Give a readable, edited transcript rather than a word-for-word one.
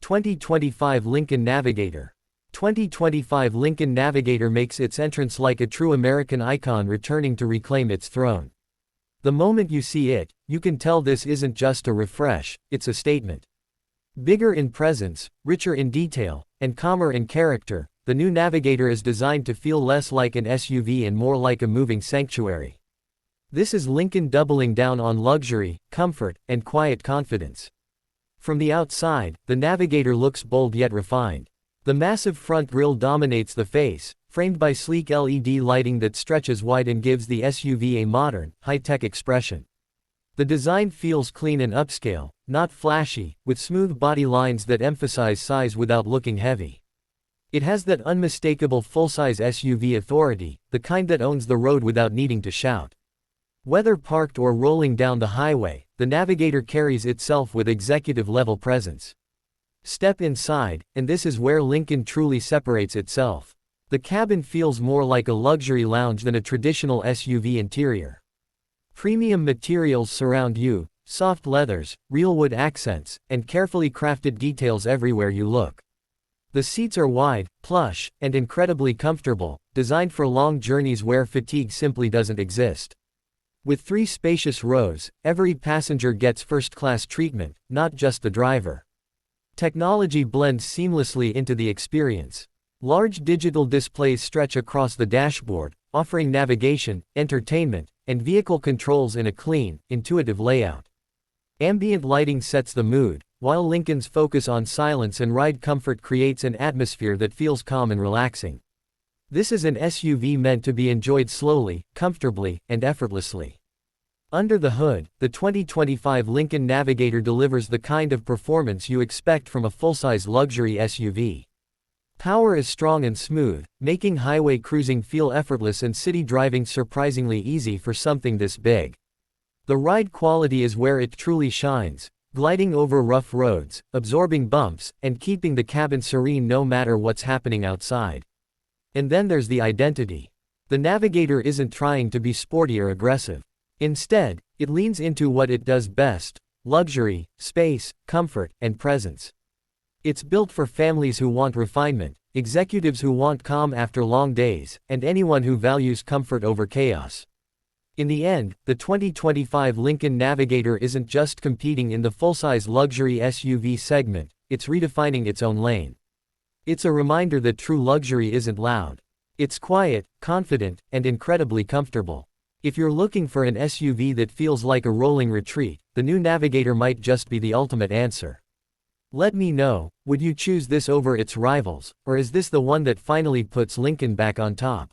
2025 Lincoln Navigator. 2025 Lincoln Navigator makes its entrance like a true American icon returning to reclaim its throne. The moment you see it, you can tell this isn't just a refresh, it's a statement. Bigger in presence, richer in detail, and calmer in character, the new Navigator is designed to feel less like an SUV and more like a moving sanctuary. This is Lincoln doubling down on luxury, comfort, and quiet confidence. From the outside, the Navigator looks bold yet refined. The massive front grille dominates the face, framed by sleek LED lighting that stretches wide and gives the SUV a modern, high-tech expression. The design feels clean and upscale, not flashy, with smooth body lines that emphasize size without looking heavy. It has that unmistakable full-size SUV authority, the kind that owns the road without needing to shout. Whether parked or rolling down the highway, the Navigator carries itself with executive-level presence. Step inside, and this is where Lincoln truly separates itself. The cabin feels more like a luxury lounge than a traditional SUV interior. Premium materials surround you, soft leathers, real wood accents, and carefully crafted details everywhere you look. The seats are wide, plush, and incredibly comfortable, designed for long journeys where fatigue simply doesn't exist. With 3 spacious rows, every passenger gets first-class treatment, not just the driver. Technology blends seamlessly into the experience. Large digital displays stretch across the dashboard, offering navigation, entertainment, and vehicle controls in a clean, intuitive layout. Ambient lighting sets the mood, while Lincoln's focus on silence and ride comfort creates an atmosphere that feels calm and relaxing. This is an SUV meant to be enjoyed slowly, comfortably, and effortlessly. Under the hood, the 2025 Lincoln Navigator delivers the kind of performance you expect from a full-size luxury SUV. Power is strong and smooth, making highway cruising feel effortless and city driving surprisingly easy for something this big. The ride quality is where it truly shines, gliding over rough roads, absorbing bumps, and keeping the cabin serene no matter what's happening outside. And then there's the identity. The Navigator isn't trying to be sporty or aggressive. Instead, it leans into what it does best: luxury, space, comfort, and presence. It's built for families who want refinement, executives who want calm after long days, and anyone who values comfort over chaos. In the end, the 2025 Lincoln Navigator isn't just competing in the full-size luxury SUV segment, it's redefining its own lane. It's a reminder that true luxury isn't loud. It's quiet, confident, and incredibly comfortable. If you're looking for an SUV that feels like a rolling retreat, the new Navigator might just be the ultimate answer. Let me know, would you choose this over its rivals, or is this the one that finally puts Lincoln back on top?